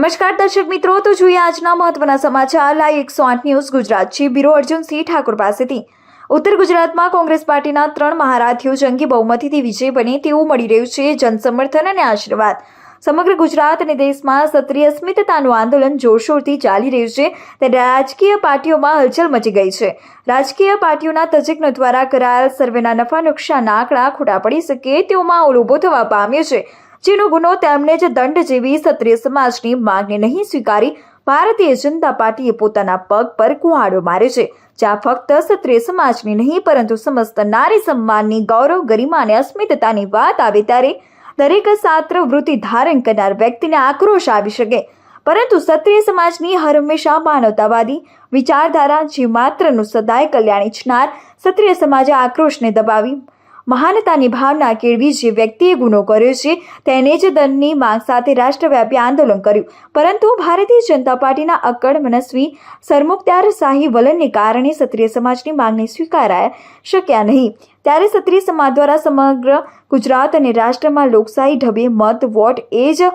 નમસ્કાર દર્શક મિત્રો, તો જોઈએ આજના મહત્વના સમાચાર લાઈવ 108 ન્યૂઝ ગુજરાતથી બ્યુરો અર્જુનસિંહ ઠાકોર પાસેથી। ઉત્તર ગુજરાતમાં કોંગ્રેસ પાર્ટીના 3 મહારથીઓ જંગી બહુમતીથી વિજય બને તેવું મળી રહ્યું છે જનસમર્થન અને આશીર્વાદ। સમગ્ર ગુજરાત અને દેશમાં ક્ષત્રિય અસ્મિતાનું આંદોલન જોરશોરથી ચાલી રહ્યું છે ત્યારે રાજકીય પાર્ટીઓમાં હલચલ મચી ગઈ છે। રાજકીય પાર્ટીઓના તજજ્ઞો દ્વારા કરાયેલ સર્વેના નફા નુકસાનના આંકડા ખોટા પડી શકે તેવો માહોલ ઊભો થવા પામ્યો છે, જેનો ગુનો તેમને જ દંડ જેવી ક્ષત્રિય સમાજની માંગને નહીં સ્વીકારી ભારતીય જનતા પાર્ટીએ પોતાના પગ પર કુહાડો માર્યો છે, જ્યાં ફક્ત ક્ષત્રિય સમાજની નહીં પરંતુ સમસ્ત નારી સન્માનની ગૌરવ, ગરિમા અને અસ્મિતાની વાત આવે ત્યારે દરેક છાત્ર વૃત્તિ ધારણ કરનાર વ્યક્તિને આક્રોશ આવી શકે, પરંતુ ક્ષત્રિય સમાજની હંમેશા માનવતાવાદી વિચારધારા જે માત્રનું સદાય કલ્યાણ ઈચ્છનાર ક્ષત્રિય સમાજે આક્રોશને દબાવી મહાનતાની ભાવના કેળવી જે વ્યક્તિએ ગુનો કર્યો છે તેને જ દંડની માંગ સાથે રાષ્ટ્રવ્યાપી આંદોલન કર્યું, પરંતુ ભારતીય જનતા પાર્ટીના અક્કડ મનસ્વી સરમુખત્યારશાહી વલણને કારણે ક્ષત્રિય સમાજની માંગને સ્વીકારાય શક્યા નહીં। ત્યારે ક્ષત્રિય સમાજ દ્વારા સમગ્ર ગુજરાત અને રાષ્ટ્રમાં લોકશાહી ઢબે મત વોટ એ જ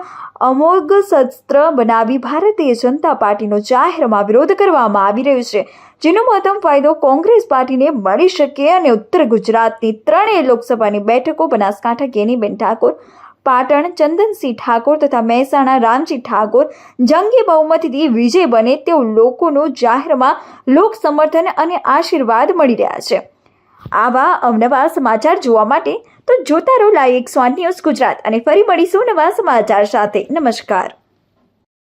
અમોઘ શસ્ત્ર બનાવી ભારતીય જનતા પાર્ટીનો જાહેરમાં વિરોધ કરવામાં આવી રહ્યો છે, જેનો મહત્તમ ફાયદો કોંગ્રેસ પાર્ટીને મળી શકે અને ઉત્તર ગુજરાતની 3 લોકસભાની બેઠકો બનાસકાંઠા ગેનીબેન ઠાકોર, પાટણ ચંદનસિંહ ઠાકોર તથા મહેસાણા રામજી ઠાકોર જંગી બહુમતીથી વિજય બને તેવું લોકોનું જાહેરમાં લોક સમર્થન અને આશીર્વાદ મળી રહ્યા છે। આવા અવનવા સમાચાર જોવા માટે તો જોતા રહો લાઈવ 108 ન્યૂઝ ગુજરાત અને ફરી મળીશું નવા સમાચાર સાથે। નમસ્કાર।